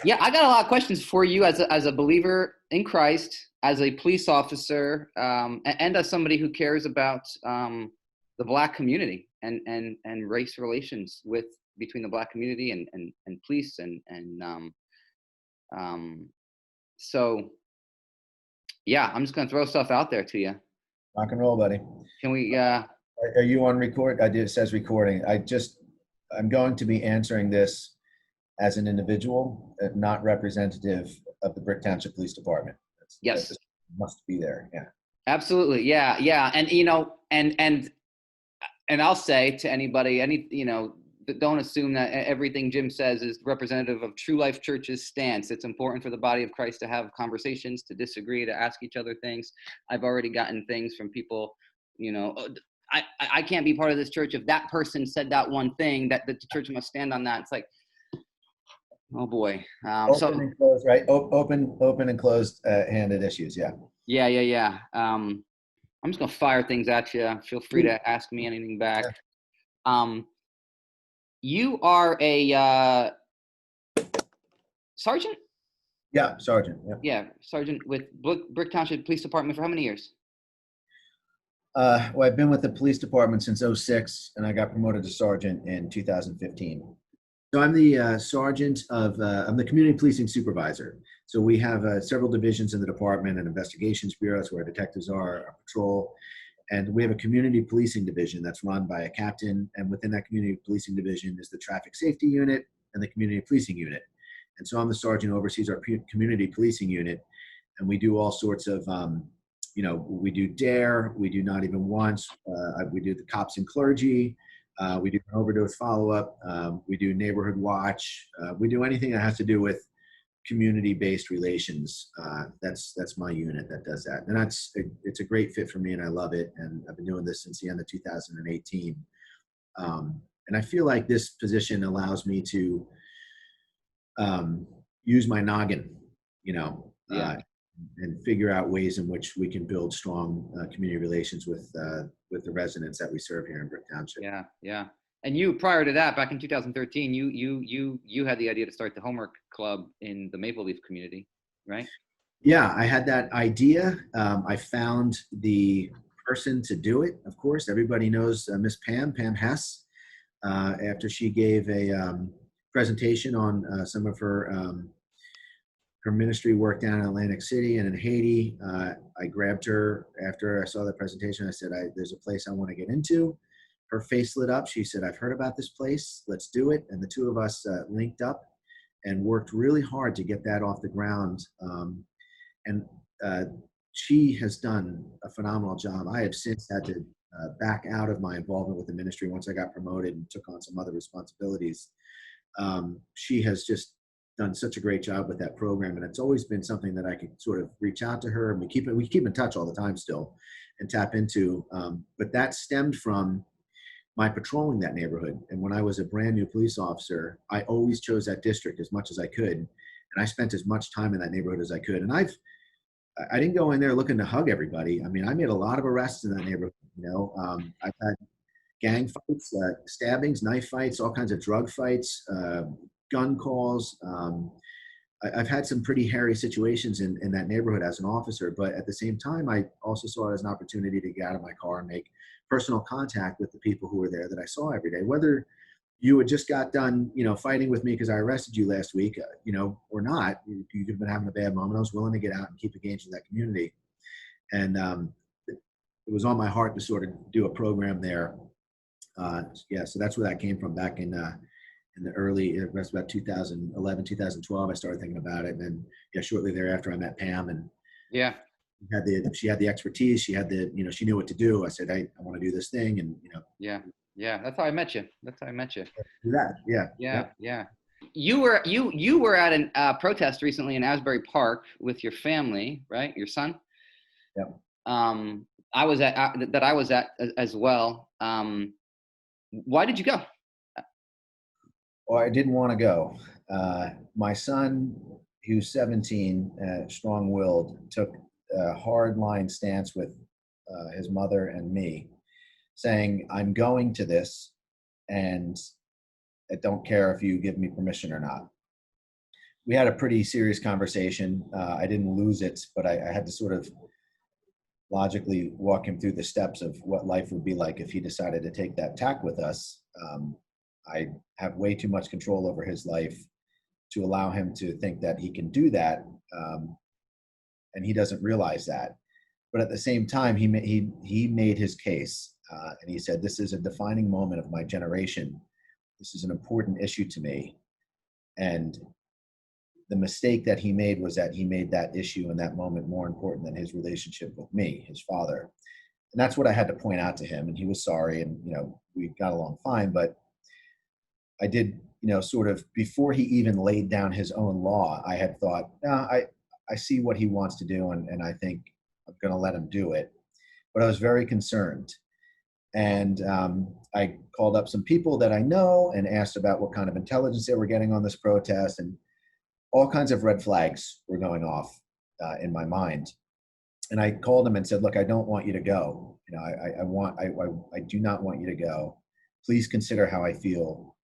Yeah, I got a lot of questions for you as a believer in Christ, as a police officer, and as somebody who cares about the Black community and race relations with between the Black community and police and um, so yeah, I'm just gonna throw stuff out there to you. Rock and roll, buddy. Can we? Are you on record? I did. It says recording. I'm going to be answering this as an individual, not representative of the Brick Township Police Department. That Yes, just must be there. Yeah. absolutely. Yeah, yeah, and and I'll say to anybody, don't assume that everything Jim says is representative of True Life Church's stance. It's important for the body of Christ to have conversations, to disagree, to ask each other things. I've already gotten things from people, "Oh, I can't be part of this church if that person said that one thing, that the church must stand on that." It's like, oh boy. Open and closed, right? Open and closed handed issues. Yeah. Yeah. I'm just gonna fire things at you. Feel free to ask me anything back. Yeah. You are a sergeant? Yeah, Sergeant. Yeah. Yeah, sergeant with Brick Township Police Department for how many years? Well, I've been with the police department since '06, and I got promoted to sergeant in 2015. So I'm the sergeant I'm the community policing supervisor. So we have several divisions in the department, and investigations bureaus where detectives are, our patrol, and we have a community policing division that's run by a captain. And within that community policing division is the traffic safety unit and the community policing unit. And so I'm the sergeant who oversees our community policing unit, and we do all sorts of we do DARE, we do Not Even Once, we do the cops and clergy, we do an overdose follow-up, we do neighborhood watch, we do anything that has to do with community-based relations. That's my unit that does that, and it's a great fit for me, and I love it. And I've been doing this since the end of 2018, and I feel like this position allows me to use my noggin, Yeah. and figure out ways in which we can build strong community relations with the residents that we serve here in Brick Township. Yeah. And you, prior to that, back in 2013, you had the idea to start the homework club in the Maple Leaf community, right? Yeah, I had that idea. I found the person to do it. Of course, everybody knows Miss Pam Hess. After she gave a presentation on some of her ministry work down in Atlantic City and in Haiti. I grabbed her after I saw the presentation. I said, there's a place I want to get into. Her face lit up. She said, I've heard about this place. Let's do it. And the two of us linked up and worked really hard to get that off the ground. And she has done a phenomenal job. I have since had to back out of my involvement with the ministry once I got promoted and took on some other responsibilities. She has just done such a great job with that program, and it's always been something that I can sort of reach out to her, and we keep in touch all the time still and tap into. But that stemmed from my patrolling that neighborhood. And when I was a brand new police officer, I always chose that district as much as I could, and I spent as much time in that neighborhood as I could. And I didn't go in there looking to hug everybody. I mean, I made a lot of arrests in that neighborhood. I've had gang fights, stabbings, knife fights, all kinds of drug fights, gun calls. I've had some pretty hairy situations in that neighborhood as an officer, but at the same time, I also saw it as an opportunity to get out of my car and make personal contact with the people who were there that I saw every day. Whether you had just got done, fighting with me because I arrested you last week, or not, you could have been having a bad moment. I was willing to get out and keep engaged in that community. And it was on my heart to sort of do a program there. So that's where that came from back in the early, it was about 2011, 2012, I started thinking about it. And then, shortly thereafter, I met Pam, and Yeah. she had the expertise. She had she knew what to do. I said, I want to do this thing. And, Yeah. That's how I met you. do that. Yeah. Yeah. You were at a protest recently in Asbury Park with your family, right? Your son. Yeah. I was at as well. Why did you go? Well, I didn't want to go. My son, he was 17, strong-willed, took a hard-line stance with his mother and me, saying, I'm going to this, and I don't care if you give me permission or not. we had a pretty serious conversation. I didn't lose it, but I had to sort of logically walk him through the steps of what life would be like if he decided to take that tack with us. I have way too much control over his life to allow him to think that he can do that, and he doesn't realize that. But at the same time, he made his case, and he said, "This is a defining moment of my generation. This is an important issue to me." And the mistake that he made was that he made that issue in that moment more important than his relationship with me, his father. And that's what I had to point out to him. And he was sorry, and we got along fine. But I did, sort of before he even laid down his own law, I had thought, no, I see what he wants to do, and I think I'm going to let him do it. But I was very concerned. And I called up some people that I know and asked about what kind of intelligence they were getting on this protest, and all kinds of red flags were going off in my mind. And I called him and said, "Look, I don't want you to go. I do not want you to go. Please consider how I feel.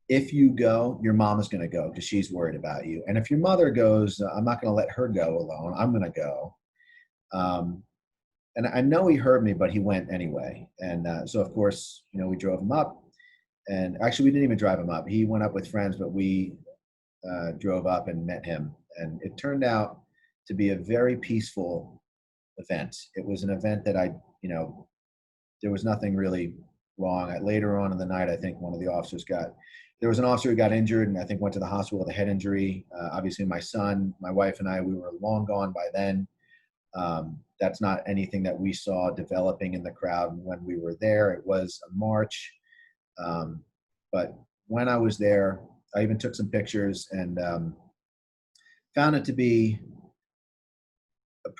If you go, your mom is going to go because she's worried about you. And if your mother goes, I'm not going to let her go alone. I'm going to go." And I know he heard me, but he went anyway. And so, of course, we drove him up. And actually, we didn't even drive him up. He went up with friends, but we drove up and met him. And it turned out to be a very peaceful event. It was an event that there was nothing really wrong. Later on in the night, I think there was an officer who got injured and I think went to the hospital with a head injury. Obviously, my son, my wife, and I, we were long gone by then. That's not anything that we saw developing in the crowd when we were there. It was a march. But when I was there, I even took some pictures and found it to be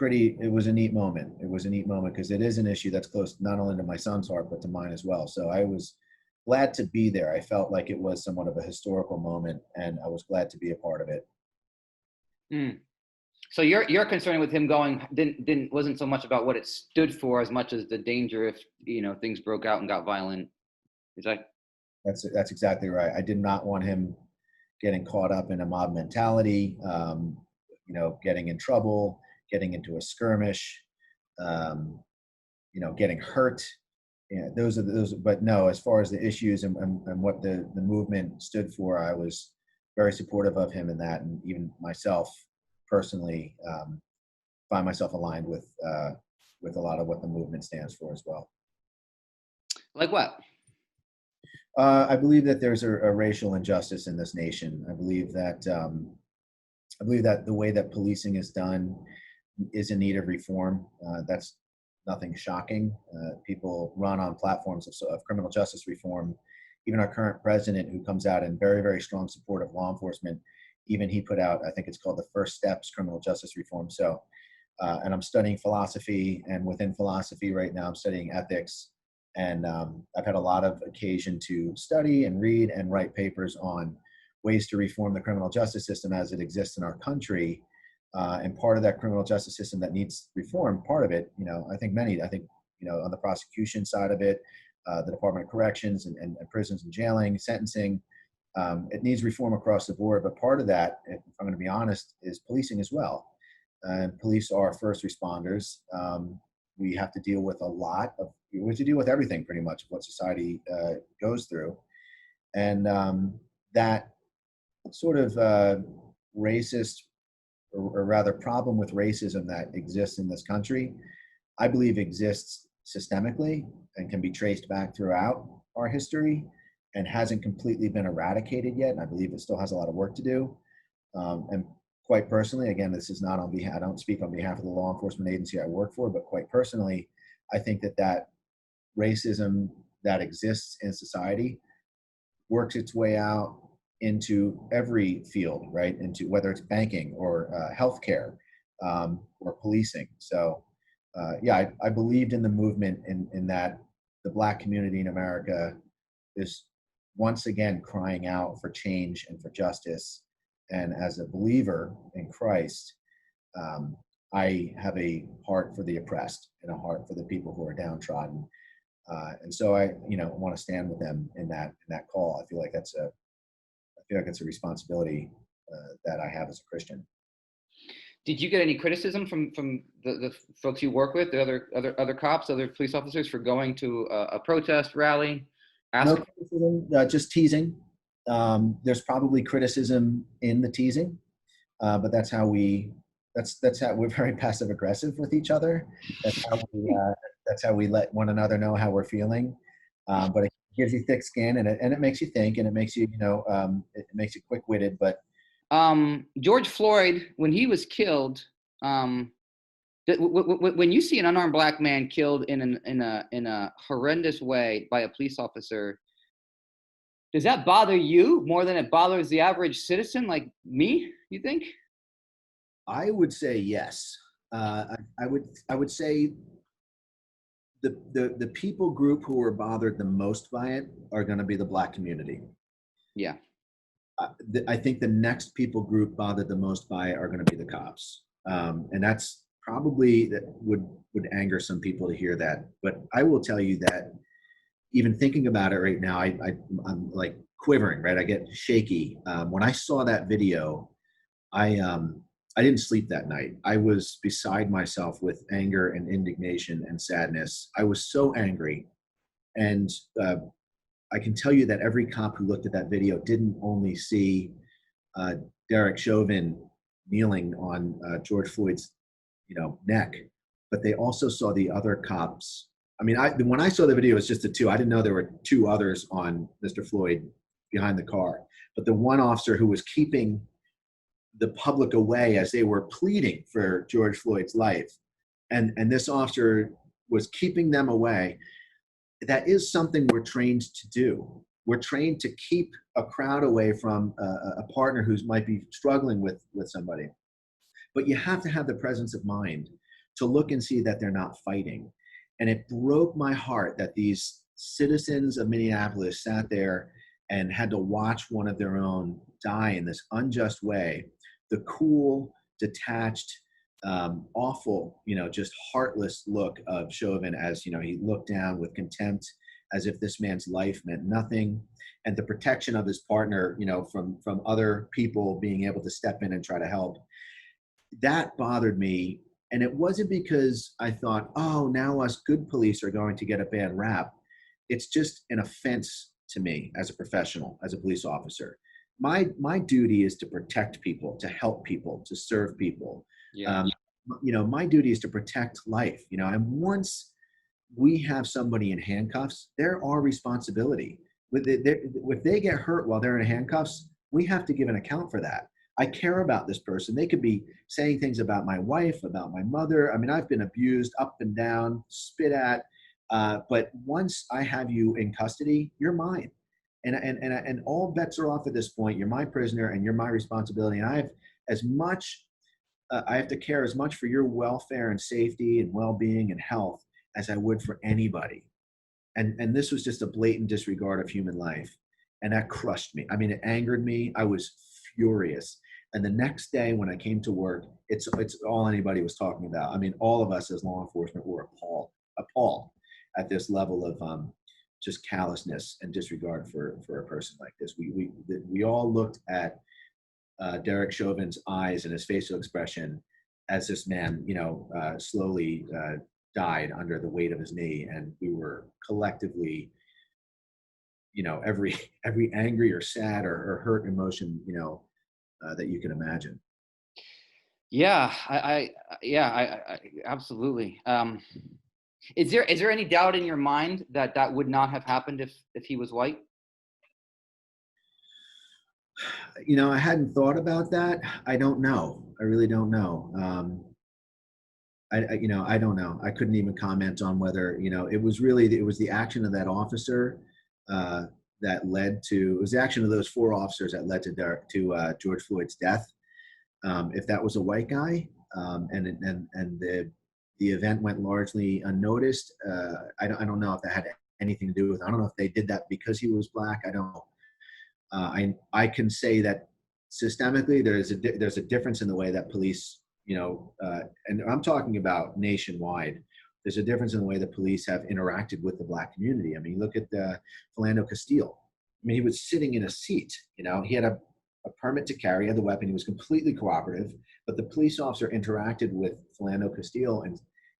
it was a neat moment. It was a neat moment because it is an issue that's close not only to my son's heart, but to mine as well. So I was glad to be there. I felt like it was somewhat of a historical moment, and I was glad to be a part of it. Mm. So your concern with him going wasn't so much about what it stood for as much as the danger if things broke out and got violent. Is that? That's exactly right. I did not want him getting caught up in a mob mentality, getting in trouble, getting into a skirmish, getting hurt. Those. But no, as far as the issues and what the movement stood for, I was very supportive of him in that, and even myself personally find myself aligned with a lot of what the movement stands for as well. Like what? I believe that there's a racial injustice in this nation. I believe that the way that policing is done is in need of reform. That's nothing shocking. People run on platforms of criminal justice reform. Even our current president, who comes out in very, very strong support of law enforcement, even he put out, I think it's called the First Steps Criminal Justice Reform. So, and I'm studying philosophy, and within philosophy right now, I'm studying ethics. And I've had a lot of occasion to study and read and write papers on ways to reform the criminal justice system as it exists in our country. And part of that criminal justice system that needs reform, part of it, I think on the prosecution side of it, the Department of Corrections and prisons and jailing, sentencing, it needs reform across the board. But part of that, if I'm going to be honest, is policing as well. Police are first responders. We have to deal with we have to deal with everything pretty much of what society goes through. And that sort of racist, or rather problem with racism that exists in this country, I believe exists systemically and can be traced back throughout our history and hasn't completely been eradicated yet. And I believe it still has a lot of work to do. And quite personally, again, this is not on behalf, I don't speak on behalf of the law enforcement agency I work for, but quite personally, I think that racism that exists in society works its way out into every field, right? Into whether it's banking or healthcare or policing. So, I believed in the movement in that the Black community in America is once again crying out for change and for justice. And as a believer in Christ, I have a heart for the oppressed and a heart for the people who are downtrodden. And so I want to stand with them in that call. I feel like it's a responsibility that I have as a Christian. Did you get any criticism from the folks you work with, the other cops, other police officers, for going to a protest rally? No Asking? criticism, just teasing. There's probably criticism in the teasing, but that's how we're very passive aggressive with each other. That's how we let one another know how we're feeling. But it gives you thick skin, and it makes you think, and it makes you it makes you quick witted. But George Floyd, when he was killed, when you see an unarmed black man killed in a horrendous way by a police officer, does that bother you more than it bothers the average citizen like me, you think? I would say yes. I would say the people group who are bothered the most by it are going to be the Black community. Yeah. I think the next people group bothered the most by it are going to be the cops, and that's probably that would anger some people to hear that. But I will tell you that even thinking about it right now, I'm like quivering. Right, I get shaky when I saw that video. I didn't sleep that night. I was beside myself with anger and indignation and sadness. I was so angry, and I can tell you that every cop who looked at that video didn't only see Derek Chauvin kneeling on George Floyd's, neck, but they also saw the other cops. I mean, when I saw the video, it was just the two. I didn't know there were two others on Mr. Floyd behind the car. But the one officer who was keeping the public away as they were pleading for George Floyd's life, and this officer was keeping them away. That is something we're trained to do. We're trained to keep a crowd away from a partner who might be struggling with somebody. But you have to have the presence of mind to look and see that they're not fighting. And it broke my heart that these citizens of Minneapolis sat there and had to watch one of their own die in this unjust way. The cool, detached, awful, just heartless look of Chauvin as, he looked down with contempt as if this man's life meant nothing, and the protection of his partner, from other people being able to step in and try to help. That bothered me. And it wasn't because I thought, oh, now us good police are going to get a bad rap. It's just an offense to me as a professional, as a police officer. My duty is to protect people, to help people, to serve people. Yeah. My duty is to protect life, and once we have somebody in handcuffs, they're our responsibility. If they get hurt while they're in handcuffs, we have to give an account for that. I care about this person. They could be saying things about my wife, about my mother. I mean, I've been abused up and down, spit at, but once I have you in custody, you're mine. And all bets are off at this point. You're my prisoner and you're my responsibility. And I have to care as much for your welfare and safety and well-being and health as I would for anybody. And this was just a blatant disregard of human life. And that crushed me. I mean, it angered me. I was furious. And the next day when I came to work, it's all anybody was talking about. I mean, all of us as law enforcement were appalled at this level of just callousness and disregard for a person like this. We all looked at Derek Chauvin's eyes and his facial expression as this man, slowly died under the weight of his knee, and we were collectively, every angry or sad or hurt emotion, that you can imagine. Yeah, I absolutely. Is there any doubt in your mind that would not have happened if he was white? I hadn't thought about that. I don't know. I really don't know. I don't know. I couldn't even comment on whether, it was the action of that officer that led to, it was the action of those four officers that led to George Floyd's death. If that was a white guy, and the event went largely unnoticed, I don't know if that had anything to do with. I don't know if they did that because he was black. I don't know. I can say that systemically there's a difference in the way that police, and I'm talking about nationwide. There's a difference in the way that police have interacted with the black community. I mean, look at Philando Castile. I mean, he was sitting in a seat. He had a a permit to carry, had the weapon. He was completely cooperative, but the police officer interacted with Philando Castile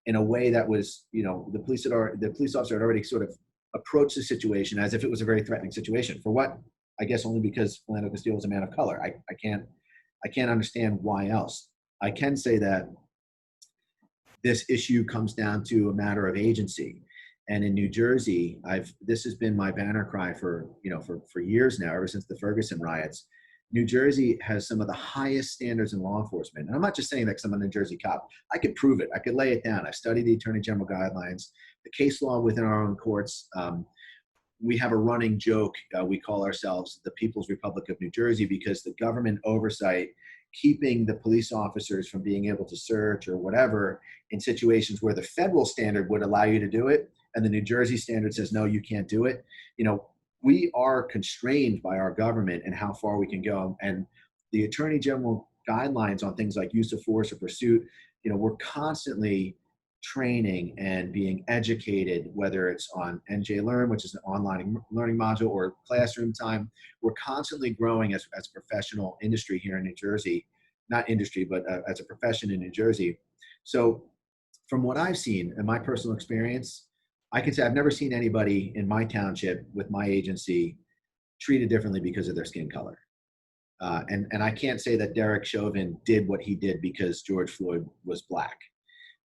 in a way that was, the police officer had already sort of approached the situation as if it was a very threatening situation. For what? I guess only because Philando Castile was a man of color. I can't understand why else. I can say that this issue comes down to a matter of agency. And in New Jersey, this has been my banner cry for years now, ever since the Ferguson riots. New Jersey has some of the highest standards in law enforcement. And I'm not just saying that because I'm a New Jersey cop. I could prove it. I could lay it down. I studied the Attorney General guidelines, the case law within our own courts. We have a running joke. We call ourselves the People's Republic of New Jersey because the government oversight, keeping the police officers from being able to search or whatever in situations where the federal standard would allow you to do it, and the New Jersey standard says, no, you can't do it. We are constrained by our government and how far we can go. And the Attorney General guidelines on things like use of force or pursuit, we're constantly training and being educated, whether it's on NJ Learn, which is an online learning module, or classroom time. We're constantly growing as a professional industry here in New Jersey, not industry, but as a profession in New Jersey. So from what I've seen in my personal experience, I can say I've never seen anybody in my township with my agency treated differently because of their skin color. And I can't say that Derek Chauvin did what he did because George Floyd was black.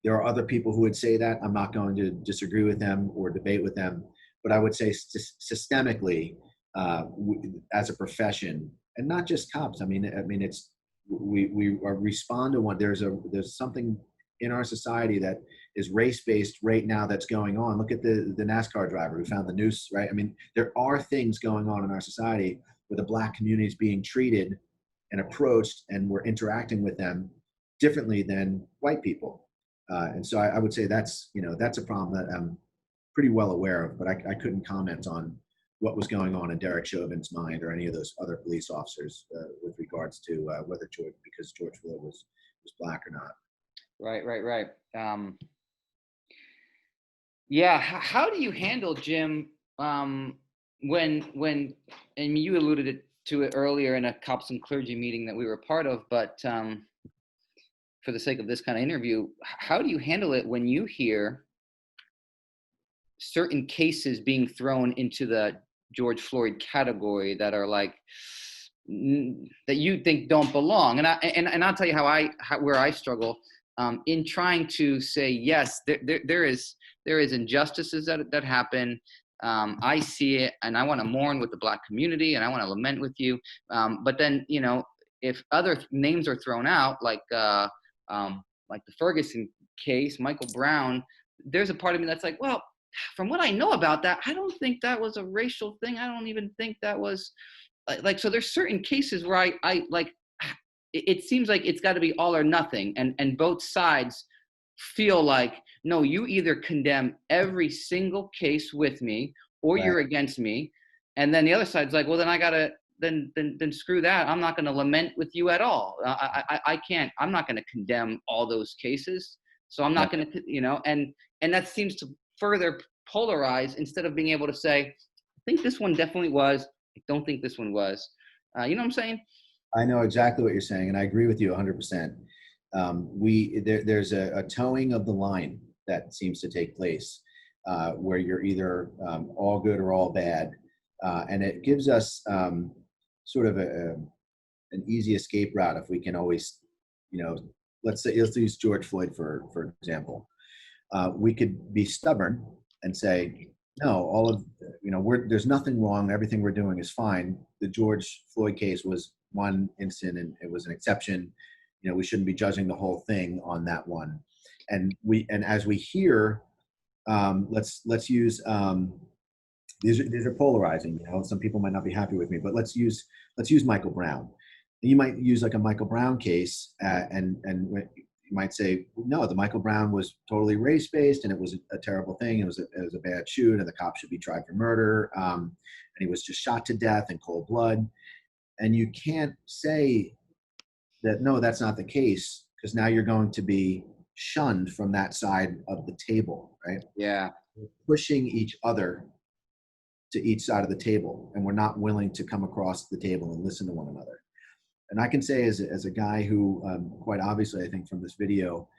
There are other people who would say that. I'm not going to disagree with them or debate with them, but I would say systemically, as a profession, and not just cops. I mean, it's we respond to one. There's something in our society that is race-based right now that's going on. Look at the NASCAR driver who found the noose, right? I mean, there are things going on in our society where the black community is being treated and approached, and we're interacting with them differently than white people. And so I would say that's a problem that I'm pretty well aware of, but I couldn't comment on what was going on in Derek Chauvin's mind or any of those other police officers with regards to whether because George Floyd was black or not. Right. Yeah. How do you handle, Jim, when and you alluded to it earlier in a cops and clergy meeting that we were a part of, but for the sake of this kind of interview, how do you handle it when you hear certain cases being thrown into the George Floyd category that are like that you think don't belong? And I'll tell you where I struggle in trying to say yes, there is injustices that happen. I see it, and I want to mourn with the Black community, and I want to lament with you. But then, if other names are thrown out, like the Ferguson case, Michael Brown, there's a part of me that's like, well, from what I know about that, I don't think that was a racial thing. I don't even think that was like, so there's certain cases where I like, it seems like it's got to be all or nothing. And both sides feel like, no, you either condemn every single case with me or You're against me. And then the other side's like, well, then I got to, then screw that. I'm not going to lament with you at all. I can't, I'm not going to condemn all those cases. So I'm not going to, and that seems to further polarize instead of being able to say, I think this one definitely was, I don't think this one was. You know what I'm saying? I know exactly what you're saying, and I agree with you 100%. There's a towing of the line that seems to take place where you're either all good or all bad. And it gives us sort of an easy escape route if we can always, let's use George Floyd for example. We could be stubborn and say, no, there's nothing wrong. Everything we're doing is fine. The George Floyd case was one incident and it was an exception. We shouldn't be judging the whole thing on that one. And as we hear, let's use, these are polarizing, some people might not be happy with me, but let's use Michael Brown. You might use like a Michael Brown case and you might say, no, the Michael Brown was totally race-based and it was a terrible thing. It was a bad shoot and the cop should be tried for murder. And he was just shot to death in cold blood. And you can't say that, no, that's not the case, because now you're going to be shunned from that side of the table, right? Yeah. We're pushing each other to each side of the table, and we're not willing to come across the table and listen to one another. and I can say as a guy who, quite obviously, I think from this video,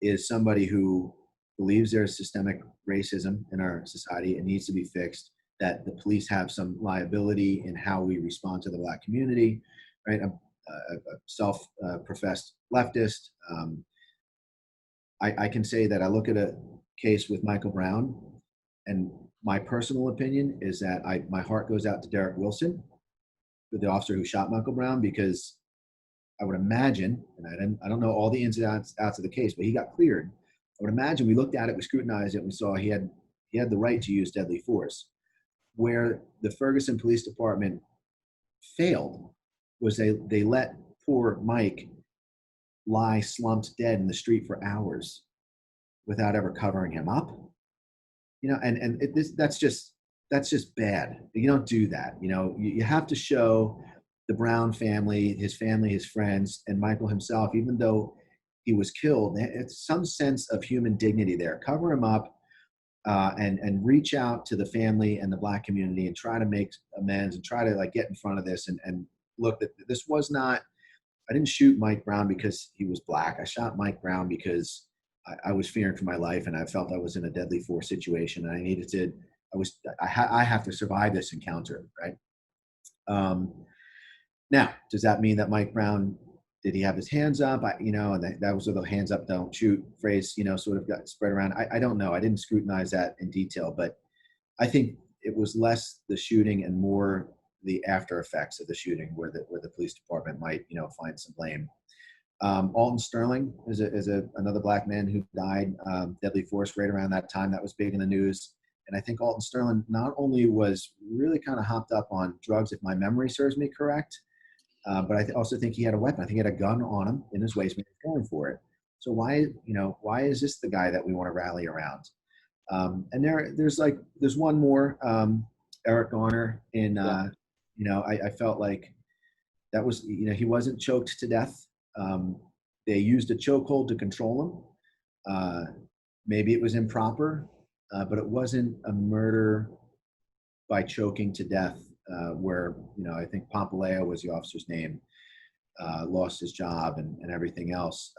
is somebody who believes there's systemic racism in our society and needs to be fixed, that the police have some liability in how we respond to the Black community, right? I'm a self-professed leftist. I can say that I look at a case with Michael Brown, and my personal opinion is that my heart goes out to Derek Wilson, the officer who shot Michael Brown, because I would imagine, and I don't know all the ins and outs of the case, but he got cleared. I would imagine we looked at it, we scrutinized it, and we saw he had the right to use deadly force. Where the Ferguson Police Department failed was they let poor Mike lie slumped dead in the street for hours without ever covering him up. That's just bad. You don't do that. You have to show the Brown family, his friends, and Michael himself, even though he was killed, it's some sense of human dignity there. Cover him up, and reach out to the family and the Black community and try to make amends and try to get in front of this and look, that this was not, I didn't shoot Mike Brown because he was Black. I shot Mike Brown because I was fearing for my life, and I felt I was in a deadly force situation, and I needed to, I have to survive this encounter, right? Now, does that mean that Mike Brown, did he have his hands up? And that was where the hands up, don't shoot phrase, sort of got spread around. I don't know. I didn't scrutinize that in detail, but I think it was less the shooting and more the after effects of the shooting where the police department might, find some blame. Alton Sterling is another Black man who died, deadly force right around that time. That was big in the news. And I think Alton Sterling not only was really kind of hopped up on drugs, if my memory serves me correct, but I also think he had a weapon. I think he had a gun on him in his waistband, going for it. So why is this the guy that we want to rally around? And there's one more, Eric Garner in, I felt like that was, he wasn't choked to death. They used a chokehold to control him. Maybe it was improper, but it wasn't a murder by choking to death, where, I think Pompaleo was the officer's name, lost his job and everything else.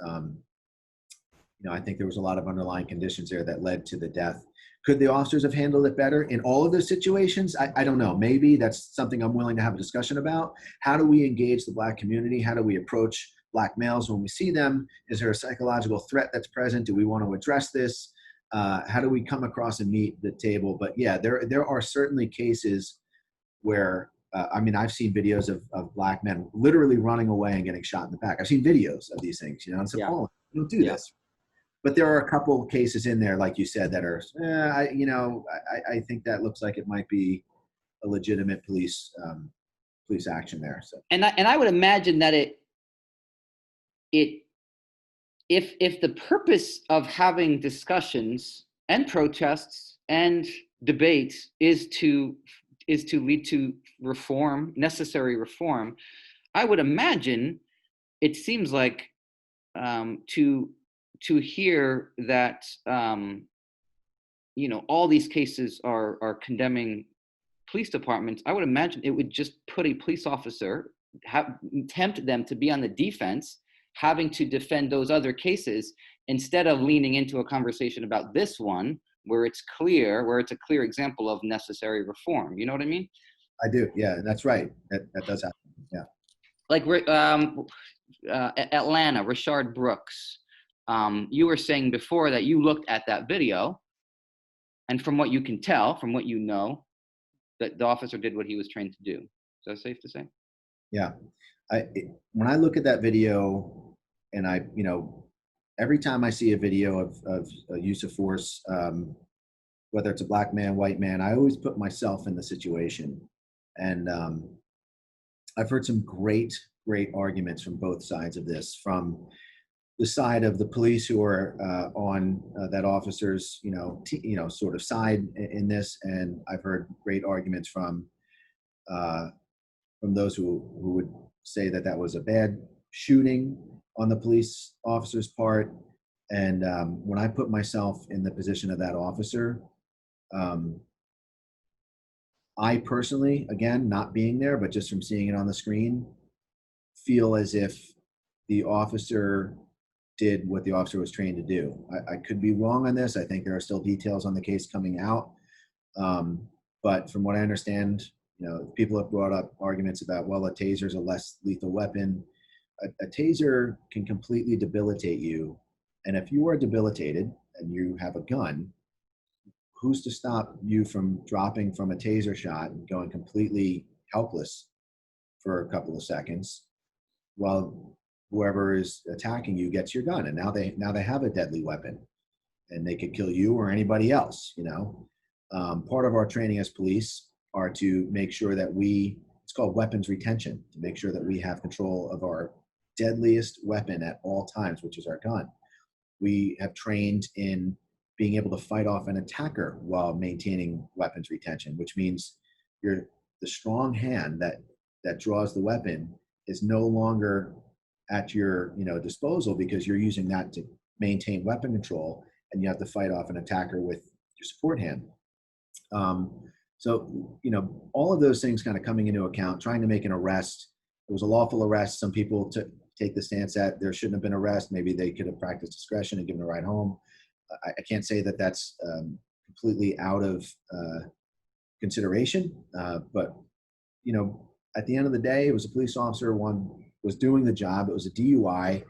I think there was a lot of underlying conditions there that led to the death. Could the officers have handled it better in all of those situations? I don't know. Maybe that's something I'm willing to have a discussion about. How do we engage the Black community? How do we approach Black males when we see them? Is there a psychological threat that's present? Do we want to address this? How do we come across and meet the table? But yeah, there are certainly cases where, I've seen videos of Black men literally running away and getting shot in the back. I've seen videos of these things, and it's appalling. Don't do this. But there are a couple cases in there, like you said, that are, I think that looks like it might be a legitimate police action there. So, and I would imagine that if the purpose of having discussions and protests and debates is to lead to reform, necessary reform, I would imagine it seems like to hear that all these cases are condemning police departments, I would imagine it would just put a police officer, tempt them to be on the defense, having to defend those other cases instead of leaning into a conversation about this one where it's a clear example of necessary reform. You know what I mean? I do. Yeah, that's right. That does happen. Yeah. Like Atlanta, Rashard Brooks. You were saying before that you looked at that video, and from what you can tell, from what you know, that the officer did what he was trained to do. Is that safe to say? Yeah. When I look at that video, and every time I see a video of use of force, whether it's a Black man, white man, I always put myself in the situation. And I've heard some great arguments from both sides of this, from the side of the police who are on that officer's, sort of side in this. And I've heard great arguments from those who would say that was a bad shooting on the police officer's part. And when I put myself in the position of that officer, I personally, again, not being there, but just from seeing it on the screen, feel as if the officer did what the officer was trained to do. I could be wrong on this. I think there are still details on the case coming out. But from what I understand, people have brought up arguments about, well, a taser is a less lethal weapon. A taser can completely debilitate you. And if you are debilitated and you have a gun, who's to stop you from dropping from a taser shot and going completely helpless for a couple of seconds while whoever is attacking you gets your gun, and now they have a deadly weapon, and they could kill you or anybody else. Part of our training as police are to make sure that it's called weapons retention, to make sure that we have control of our deadliest weapon at all times, which is our gun. We have trained in being able to fight off an attacker while maintaining weapons retention, which means the strong hand that draws the weapon is no longer at your disposal, because you're using that to maintain weapon control, and you have to fight off an attacker with your support hand. So all of those things kind of coming into account, trying to make an arrest. It was a lawful arrest. Some people take the stance that there shouldn't have been arrest. Maybe they could have practiced discretion and given a ride home. I can't say that that's completely out of consideration, but at the end of the day, it was a police officer. One was doing the job. It was a DUI.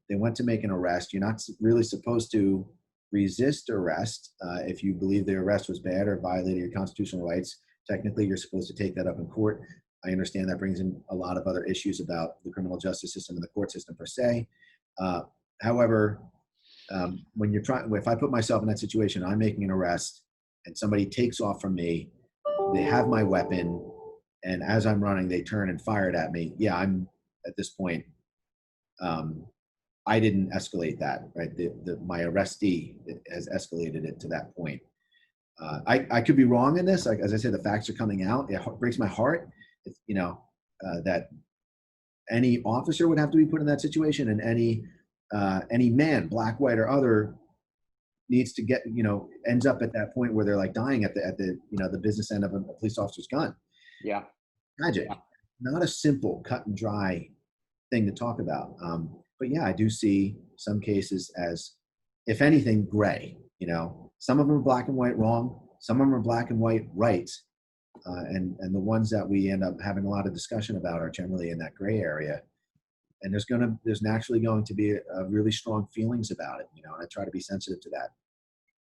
They went to make an arrest. You're not really supposed to resist arrest if you believe the arrest was bad or violated your constitutional rights. Technically, you're supposed to take that up in court. I understand that brings in a lot of other issues about the criminal justice system and the court system per se. However, if I put myself in that situation, I'm making an arrest and somebody takes off from me, they have my weapon, and as I'm running, they turn and fire it at me. Yeah, I'm at this point, I didn't escalate that, right? My arrestee has escalated it to that point. I could be wrong in this. Like, as I said, the facts are coming out. It breaks my heart, that any officer would have to be put in that situation, and any man, black, white, or other, needs to get, ends up at that point where they're like dying at the business end of a police officer's gun. Yeah. Tragic. Yeah. Not a simple cut and dry thing to talk about. But yeah, I do see some cases as, if anything, gray. Some of them are black and white wrong. Some of them are black and white right. And the ones that we end up having a lot of discussion about are generally in that gray area. And there's naturally going to be a really strong feelings about it, and I try to be sensitive to that.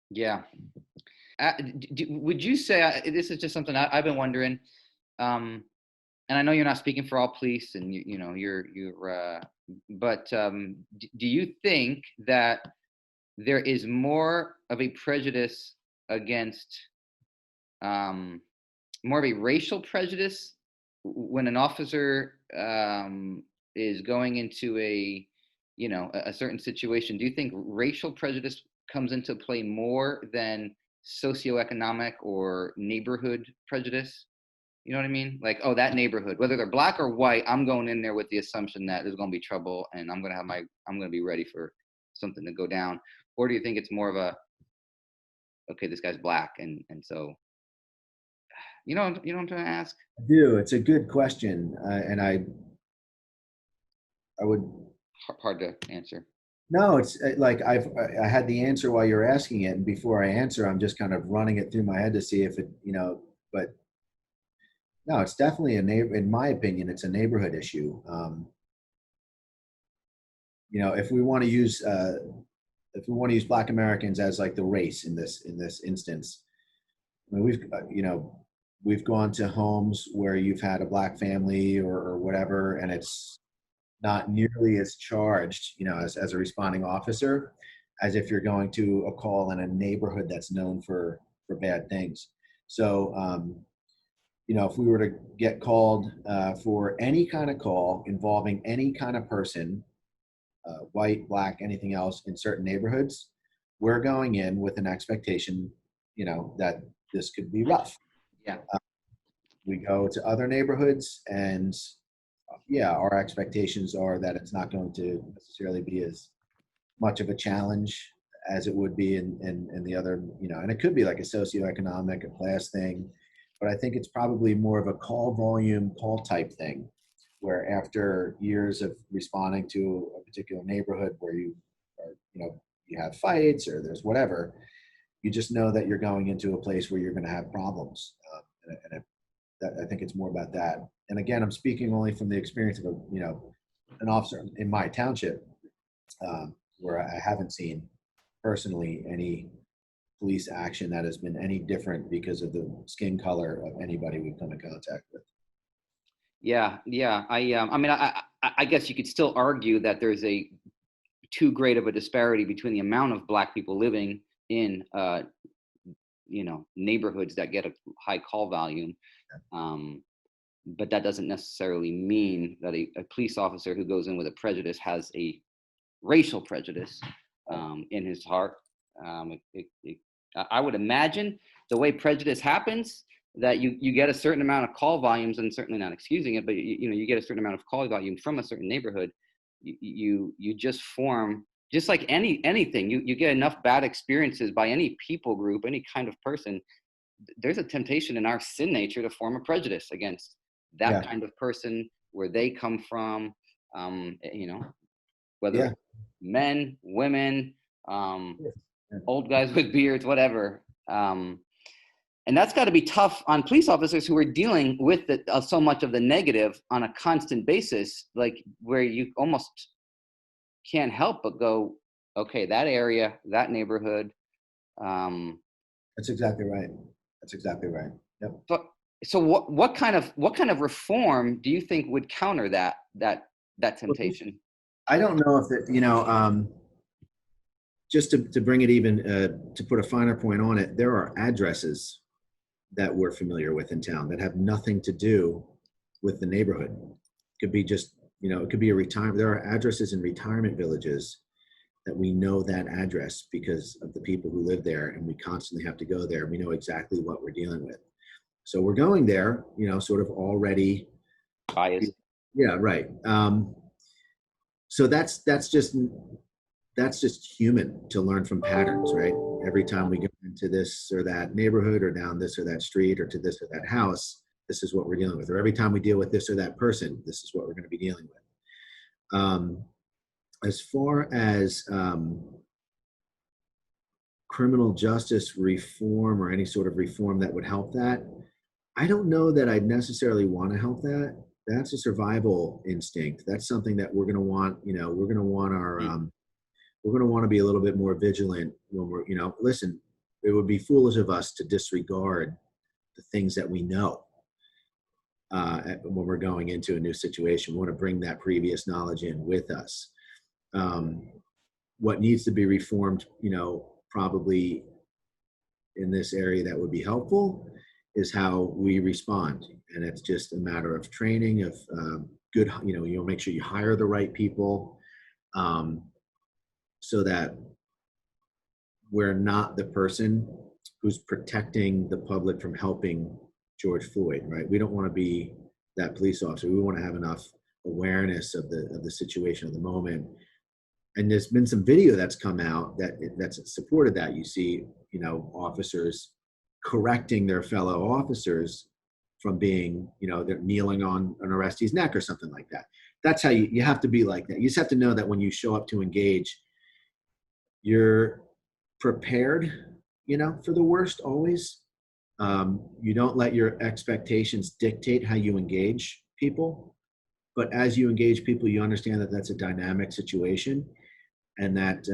Yeah. Would you say, this is just something I've been wondering, and I know you're not speaking for all police, and but do you think that there is more of a prejudice against, more of a racial prejudice when an officer is going into a certain situation? Do you think racial prejudice comes into play more than socioeconomic or neighborhood prejudice? You know what I mean? Like, oh, that neighborhood, whether they're black or white, I'm going in there with the assumption that there's going to be trouble, and I'm going to be ready for something to go down. Or do you think it's more of a, okay, this guy's black, and so, what I'm trying to ask? I do. It's a good question, and I would. Hard to answer. No, it's like I had the answer while you're asking it, and before I answer, I'm just kind of running it through my head to see if it, but no, it's definitely in my opinion, it's a neighborhood issue. If we want to use Black Americans as like the race in this instance, I mean, we've gone to homes where you've had a black family or whatever, and it's not nearly as charged, as a responding officer, as if you're going to a call in a neighborhood that's known for bad things. So, if we were to get called for any kind of call involving any kind of person, white, black, anything else in certain neighborhoods, we're going in with an expectation, that this could be rough. Yeah. We go to other neighborhoods, and our expectations are that it's not going to necessarily be as much of a challenge as it would be in the other, and it could be like a socioeconomic, a class thing, but I think it's probably more of a call volume, call type thing. where after years of responding to a particular neighborhood where you are, you have fights or there's whatever, you just know that you're going into a place where you're going to have problems. I think it's more about that. And again, I'm speaking only from the experience of an officer in my township, where I haven't seen personally any police action that has been any different because of the skin color of anybody we've come in contact with. Yeah, yeah. I mean, I guess you could still argue that there's a too great of a disparity between the amount of Black people living in, neighborhoods that get a high call volume. But that doesn't necessarily mean that a police officer who goes in with a prejudice has a racial prejudice in his heart. I would imagine the way prejudice happens, that you get a certain amount of call volumes, and certainly not excusing it, but you get a certain amount of call volume from a certain neighborhood. You just form, just like anything. You get enough bad experiences by any people group, any kind of person. There's a temptation in our sin nature to form a prejudice against that kind of person, where they come from. Whether men, women, old guys with beards, whatever. And that's got to be tough on police officers who are dealing with so much of the negative on a constant basis, like where you almost can't help but go, okay, that area, that neighborhood. That's exactly right. That's exactly right. Yep. So what kind of reform do you think would counter that temptation? I don't know if that, just to bring it even, to put a finer point on it, there are addresses that we're familiar with in town that have nothing to do with the neighborhood. It could be just, it could be a retirement. There are addresses in retirement villages that we know that address because of the people who live there, and we constantly have to go there. We know exactly what we're dealing with. So we're going there, sort of already biased. Yeah, right. So that's just human to learn from patterns, right? Every time we go into this or that neighborhood or down this or that street or to this or that house, this is what we're dealing with. Or every time we deal with this or that person, this is what we're going to be dealing with. As far as criminal justice reform or any sort of reform that would help that, I don't know that I'd necessarily want to help that. That's a survival instinct. That's something that we're going to want, we're going to want our, we're going to want to be a little bit more vigilant when we're, listen, it would be foolish of us to disregard the things that we know when we're going into a new situation. We want to bring that previous knowledge in with us. What needs to be reformed, probably in this area that would be helpful is how we respond. And it's just a matter of training, of good, you'll make sure you hire the right people so that we're not the person who's protecting the public from helping George Floyd, right? We don't want to be that police officer. We want to have enough awareness of the situation of the moment. And there's been some video that's come out that's supported that. You see, officers correcting their fellow officers from being, they're kneeling on an arrestee's neck or something like that. That's how you have to be like that. You just have to know that when you show up to engage, you're prepared, for the worst always. You don't let your expectations dictate how you engage people. But as you engage people, you understand that that's a dynamic situation, and that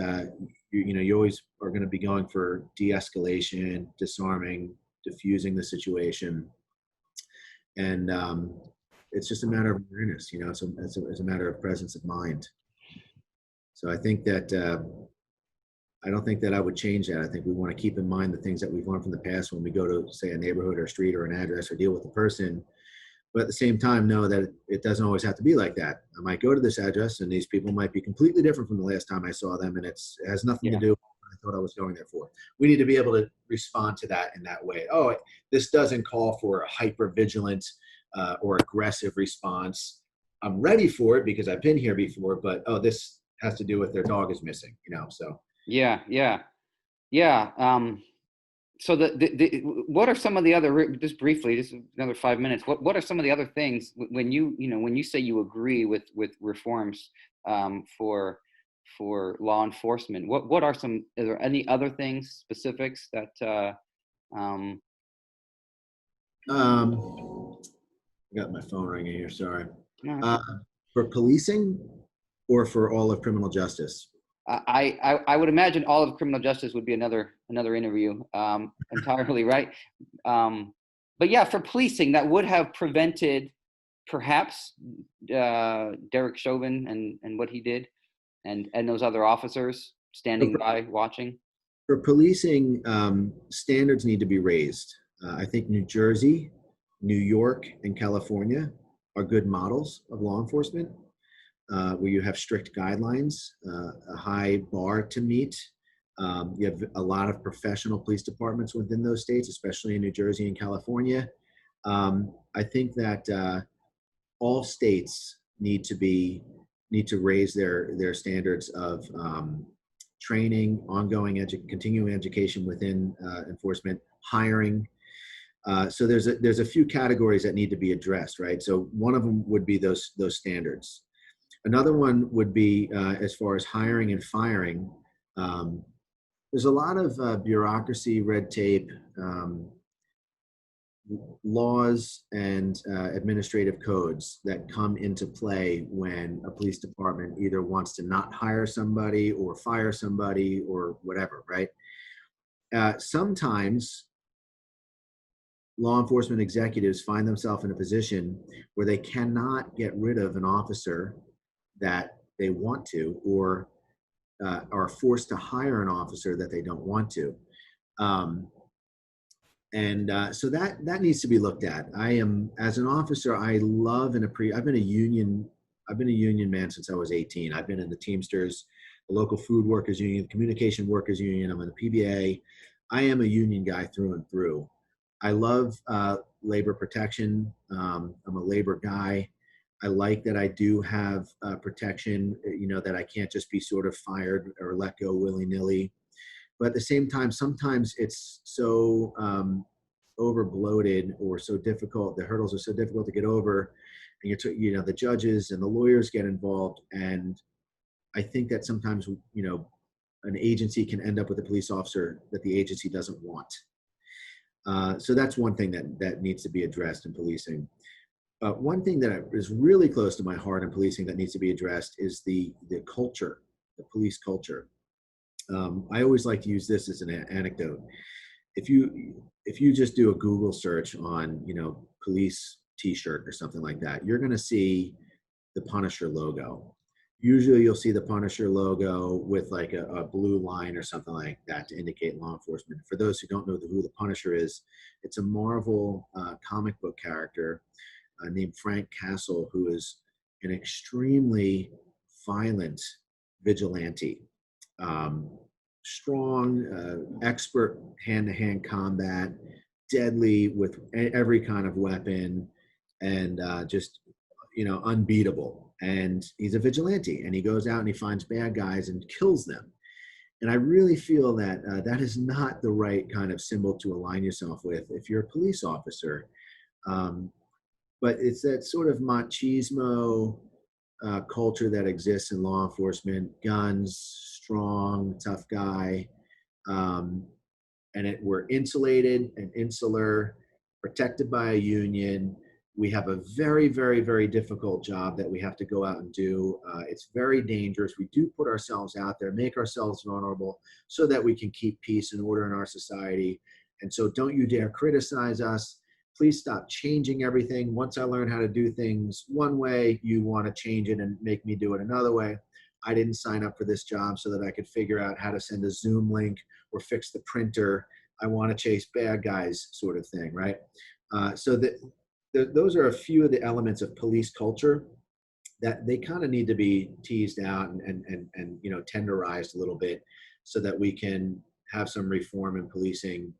you always are going to be going for de-escalation, disarming, diffusing the situation, and it's just a matter of awareness. It's a matter of presence of mind. So I think that I don't think that I would change that. I think we want to keep in mind the things that we've learned from the past when we go to, say, a neighborhood or a street or an address or deal with a person. But at the same time, know that it doesn't always have to be like that. I might go to this address and these people might be completely different from the last time I saw them, and it has nothing to do with what I thought I was going there for. We need to be able to respond to that in that way. Oh, this doesn't call for a hyper-vigilant or aggressive response. I'm ready for it because I've been here before, but, this has to do with their dog is missing, so. Yeah. So what are some of the other, just briefly, just another 5 minutes, what are some of the other things when when you say you agree with reforms for law enforcement, what are some, are there any other things, specifics that um Um, I got my phone ringing here. Sorry. no, Uh, for policing or for all of criminal justice? I would imagine all of criminal justice would be another interview entirely, right? But yeah, for policing, that would have prevented perhaps Derek Chauvin and what he did, and those other officers So standing by watching. for policing, standards need to be raised. I think New Jersey, New York, and California are good models of law enforcement, where you have strict guidelines, a high bar to meet. You have a lot of professional police departments within those states, especially in New Jersey and California. I think that all states need to raise their standards of training, ongoing continuing education within enforcement, hiring. So there's a few categories that need to be addressed, right? So one of them would be those standards. Another one would be as far as hiring and firing. Um, there's a lot of bureaucracy, red tape, laws, and administrative codes that come into play when a police department either wants to not hire somebody or fire somebody or whatever, right? Sometimes law enforcement executives find themselves in a position where they cannot get rid of an officer that they want to, or are forced to hire an officer that they don't want to. Um, and so that needs to be looked at. I am, as an officer, I love I've been a union man since I was 18. I've been in the Teamsters, the local food workers union, the communication workers union. I'm in the PBA. I am a union guy through and through. I love labor protection. I'm a labor guy. I like that I do have protection, that I can't just be sort of fired or let go willy-nilly. But at the same time, sometimes it's so over bloated or so difficult. The hurdles are so difficult to get over, and the judges and the lawyers get involved. And I think that sometimes, an agency can end up with a police officer that the agency doesn't want. So that's one thing that needs to be addressed in policing. One thing that is really close to my heart in policing that needs to be addressed is the culture, the police culture. I always like to use this as an anecdote. If you just do a Google search on, police T-shirt or something like that, you're going to see the Punisher logo. Usually you'll see the Punisher logo with like a blue line or something like that to indicate law enforcement. For those who don't know who the Punisher is, it's a Marvel comic book character named Frank Castle, who is an extremely violent vigilante. Strong, expert hand-to-hand combat, deadly with every kind of weapon, and just unbeatable. And he's a vigilante, and he goes out and he finds bad guys and kills them. And I really feel that that is not the right kind of symbol to align yourself with if you're a police officer. But it's that sort of machismo culture that exists in law enforcement: guns, strong, tough guy. We're insulated and insular, protected by a union. We have a very, very, very difficult job that we have to go out and do. It's very dangerous. We do put ourselves out there, make ourselves vulnerable so that we can keep peace and order in our society. And so don't you dare criticize us. Please stop changing everything. Once I learn how to do things one way, you want to change it and make me do it another way. I didn't sign up for this job so that I could figure out how to send a Zoom link or fix the printer. I want to chase bad guys, sort of thing, right? Those are a few of the elements of police culture that they kind of need to be teased out and tenderized a little bit so that we can have some reform in policing,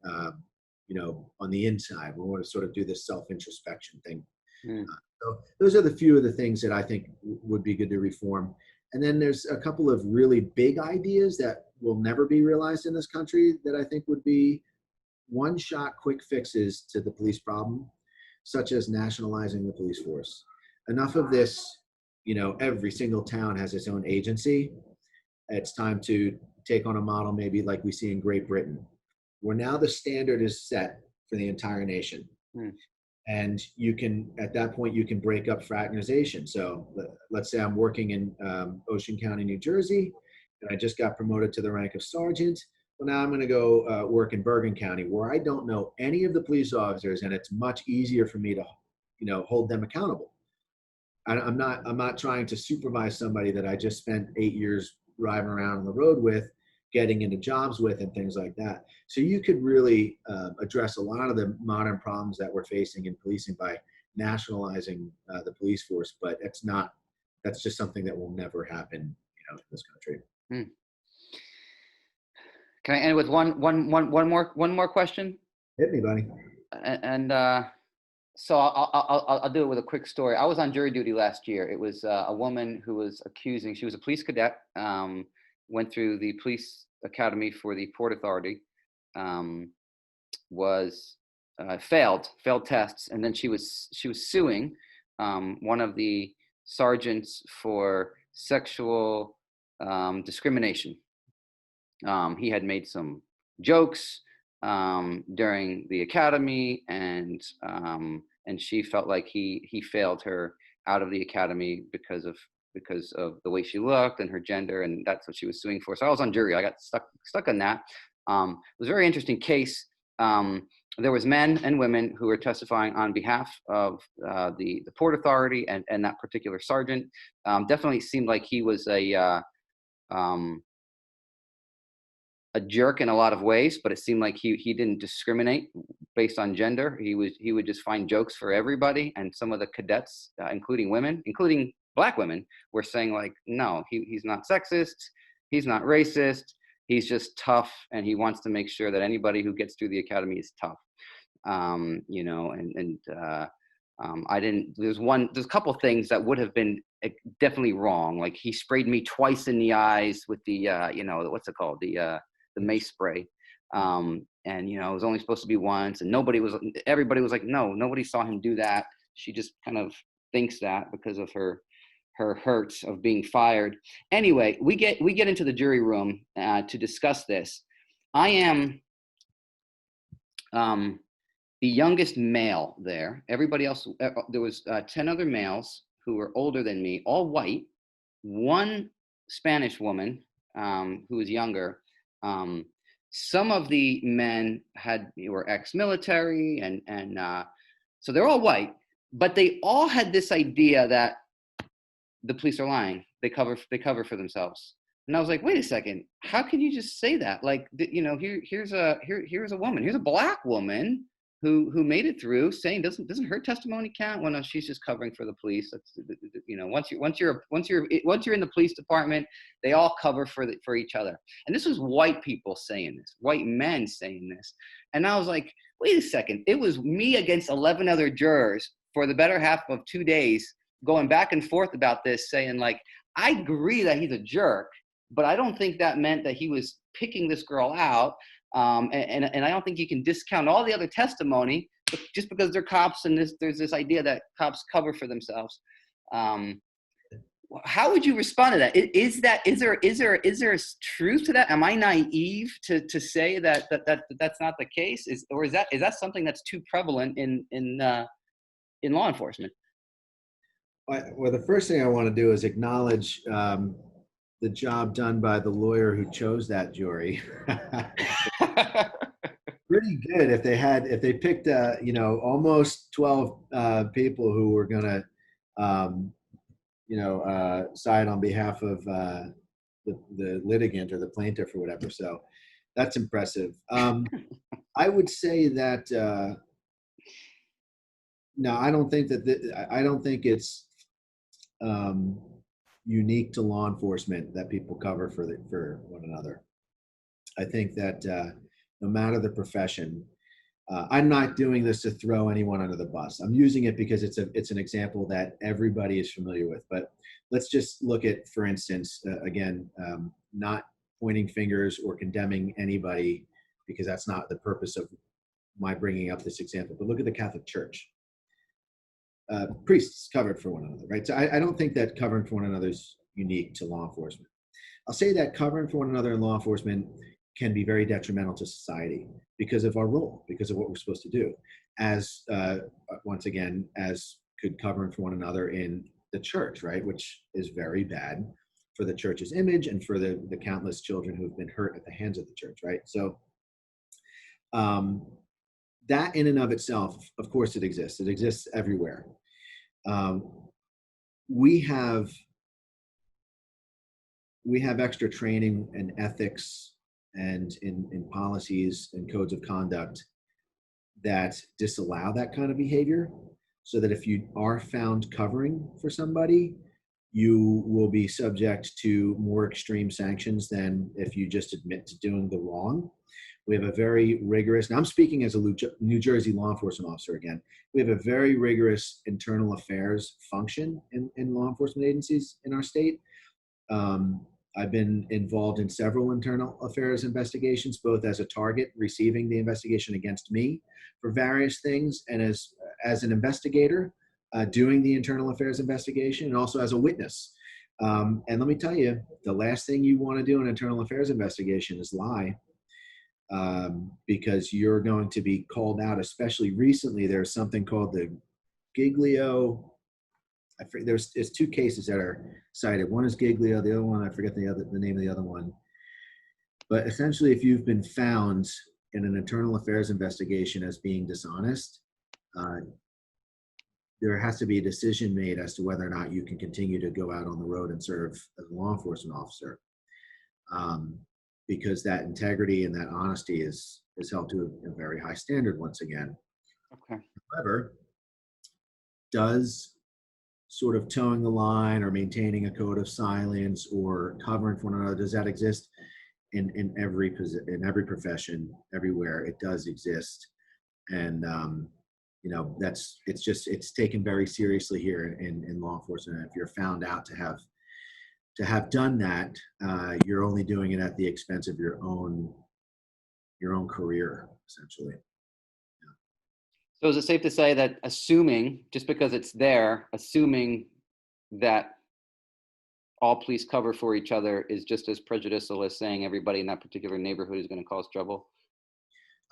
on the inside. We want to sort of do this self-introspection thing. Mm. So those are the few of the things that I think would be good to reform. And then there's a couple of really big ideas that will never be realized in this country that I think would be one-shot quick fixes to the police problem, such as nationalizing the police force. Enough of this, every single town has its own agency. It's time to take on a model maybe like we see in Great Britain, where now the standard is set for the entire nation. Hmm. And you can, at that point, you can break up fraternization. So let's say I'm working in Ocean County, New Jersey, and I just got promoted to the rank of sergeant. Well, now I'm going to go work in Bergen County, where I don't know any of the police officers, and it's much easier for me to, hold them accountable. I'm not trying to supervise somebody that I just spent 8 years driving around on the road with, getting into jobs with, and things like that. So you could really address a lot of the modern problems that we're facing in policing by nationalizing the police force. But that's just something that will never happen, in this country. Hmm. Can I end with one more question? Hit me, buddy. And so I'll do it with a quick story. I was on jury duty last year. It was a woman who was accusing. She was a police cadet. Went through the police academy for the Port Authority. Was failed tests, and then she was suing one of the sergeants for sexual discrimination. He had made some jokes during the academy, and she felt like he failed her out of the academy because of the way she looked and her gender, and that's what she was suing for. So I was on jury. I got stuck on that. It was a very interesting case. There was men and women who were testifying on behalf of the Port Authority and that particular sergeant. Definitely seemed like he was a jerk in a lot of ways, but it seemed like he didn't discriminate based on gender. He would just find jokes for everybody. And some of the cadets, including women, including Black women, were saying like, no, he's not sexist, he's not racist, he's just tough, and he wants to make sure that anybody who gets through the academy is tough. I didn't. There's a couple things that would have been definitely wrong. Like he sprayed me twice in the eyes with the what's it called, the mace spray, and it was only supposed to be once, and everybody was like, no, nobody saw him do that. She just kind of thinks that because of her hurts of being fired. Anyway, we get into the jury room to discuss this. I am the youngest male there. Everybody else, there was 10 other males who were older than me, all white. One Spanish woman who was younger. Some of the men were ex-military, and so they're all white, but they all had this idea that the police are lying. They cover for themselves. And I was like, wait a second, how can you just say that? Like, here's a woman, here's a Black woman who made it through, saying doesn't her testimony count? Well, no, she's just covering for the police. That's, once you're in the police department, they all cover for each other. And this was white people saying this, white men saying this. And I was like, wait a second, it was me against 11 other jurors for the better half of 2 days, going back and forth about this, saying like, I agree that he's a jerk, but I don't think that meant that he was picking this girl out. And I don't think you can discount all the other testimony just because they're cops, and there's this idea that cops cover for themselves. How would you respond to that? Is there truth to that? Am I naive to say that that's not the case? Is that something that's too prevalent in law enforcement? Well, the first thing I want to do is acknowledge the job done by the lawyer who chose that jury. Pretty good if they picked almost 12 people who were going to side on behalf of the litigant or the plaintiff or whatever. So that's impressive. I would say that no, I don't think it's unique to law enforcement that people cover for one another. I think that no matter the profession, I'm not doing this to throw anyone under the bus. I'm using it because it's an example that everybody is familiar with. But let's just look at, for instance, again, not pointing fingers or condemning anybody, because that's not the purpose of my bringing up this example, but look at the Catholic Church. Priests covered for one another, right? So I don't think that covering for one another is unique to law enforcement. I'll say that covering for one another in law enforcement can be very detrimental to society because of our role, because of what we're supposed to do. As once again, as could covering for one another in the church, right? Which is very bad for the church's image and for the countless children who've been hurt at the hands of the church, right? So that in and of itself, of course it exists. It exists everywhere. We have extra training and ethics and in policies and codes of conduct that disallow that kind of behavior, so that if you are found covering for somebody, you will be subject to more extreme sanctions than if you just admit to doing the wrong. We have a very rigorous, and I'm speaking as a New Jersey law enforcement officer again, we have a very rigorous internal affairs function in law enforcement agencies in our state. I've been involved in several internal affairs investigations, both as a target receiving the investigation against me for various things, and as an investigator doing the internal affairs investigation, and also as a witness. And let me tell you, the last thing you want to do in an internal affairs investigation is lie, because you're going to be called out. Especially recently, there's something called the Giglio. There's two cases that are cited. One is Giglio, the other one, I forget the name of the other one. But essentially, if you've been found in an internal affairs investigation as being dishonest, there has to be a decision made as to whether or not you can continue to go out on the road and serve as a law enforcement officer, because that integrity and that honesty is held to a very high standard once again. Okay. However, does sort of towing the line or maintaining a code of silence or covering for one another, does that exist in every profession, everywhere? It does exist. And it's taken very seriously here in law enforcement. If you're found out to have done that, you're only doing it at the expense of your own career, essentially. So is it safe to say that assuming, just because it's there, assuming that all police cover for each other is just as prejudicial as saying everybody in that particular neighborhood is going to cause trouble?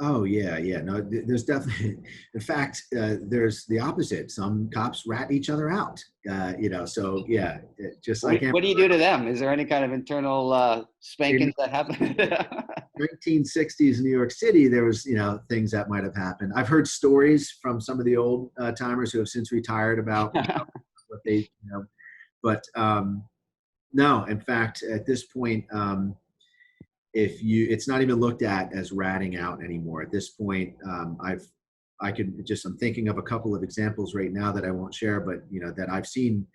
Oh, yeah. No, there's definitely, in fact, there's the opposite. Some cops rat each other out, so yeah, just like. What do you do to them? Is there any kind of internal spankings that happen? 1960s New York City, there was, things that might have happened. I've heard stories from some of the old timers who have since retired about what they, but no, in fact, at this point, it's not even looked at as ratting out anymore. At this point, I'm thinking of a couple of examples right now that I won't share, but that I've seen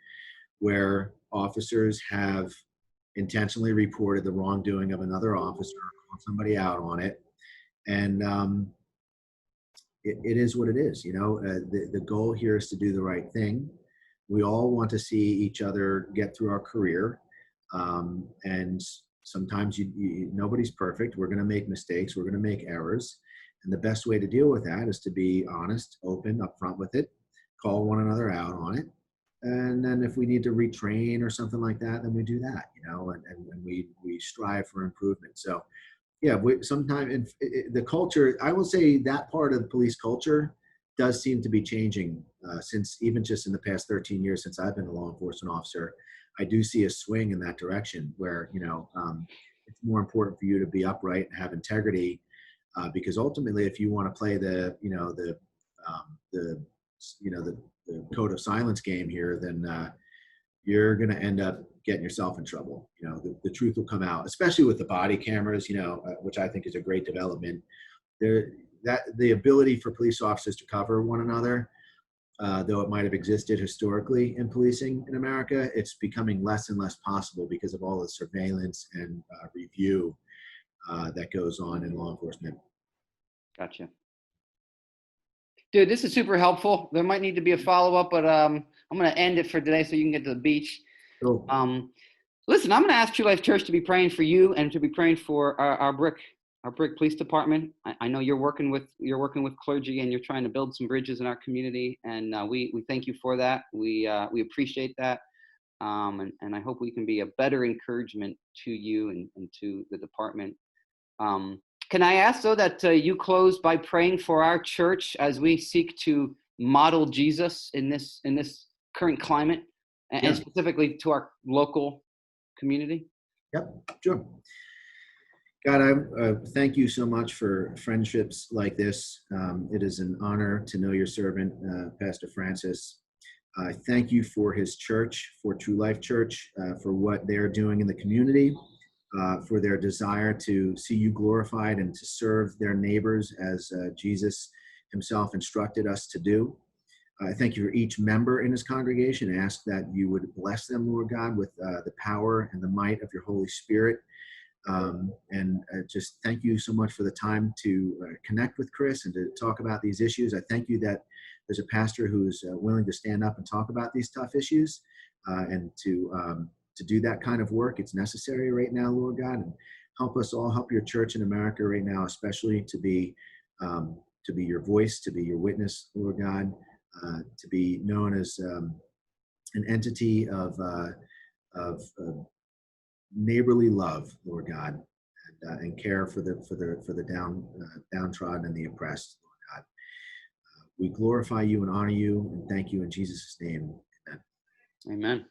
where officers have intentionally reported the wrongdoing of another officer, called somebody out on it, and it is what it is. The goal here is to do the right thing. We all want to see each other get through our career, and sometimes nobody's perfect. We're going to make mistakes. We're going to make errors. And the best way to deal with that is to be honest, open, upfront with it, call one another out on it. And then if we need to retrain or something like that, then we do that, and we strive for improvement. So yeah, sometimes the culture, I will say that part of the police culture does seem to be changing since even just in the past 13 years since I've been a law enforcement officer. I do see a swing in that direction where, it's more important for you to be upright and have integrity, because ultimately, if you want to play the code of silence game here, then you're going to end up getting yourself in trouble. The truth will come out, especially with the body cameras, which I think is a great development. The ability for police officers to cover one another, though it might have existed historically in policing in America, it's becoming less and less possible because of all the surveillance and review that goes on in law enforcement. Gotcha. Dude, this is super helpful. There might need to be a follow-up, but I'm going to end it for today so you can get to the beach. Cool. Listen, I'm going to ask True Life Church to be praying for you and to be praying for our brick our Brick Police Department. I know you're working with clergy, and you're trying to build some bridges in our community, and we thank you for that. We appreciate that, and I hope we can be a better encouragement to you and to the department. Can I ask, though, that you close by praying for our church as we seek to model Jesus in this current climate, and Yeah. specifically to our local community? Yep, sure. God, I thank you so much for friendships like this. It is an honor to know your servant, Pastor Francis. I thank you for his church, for True Life Church, for what they're doing in the community, for their desire to see you glorified and to serve their neighbors as Jesus himself instructed us to do. I thank you for each member in his congregation and ask that you would bless them, Lord God, with the power and the might of your Holy Spirit. And just thank you so much for the time to connect with Chris and to talk about these issues. I thank you that there's a pastor who's willing to stand up and talk about these tough issues and to do that kind of work. It's necessary right now, Lord God, and help us all, help your church in America right now, especially to be your voice, to be your witness, Lord God, to be known as an entity of neighborly love, Lord God, and care for the downtrodden and the oppressed, Lord God. We glorify you and honor you and thank you in Jesus' name. Amen. Amen.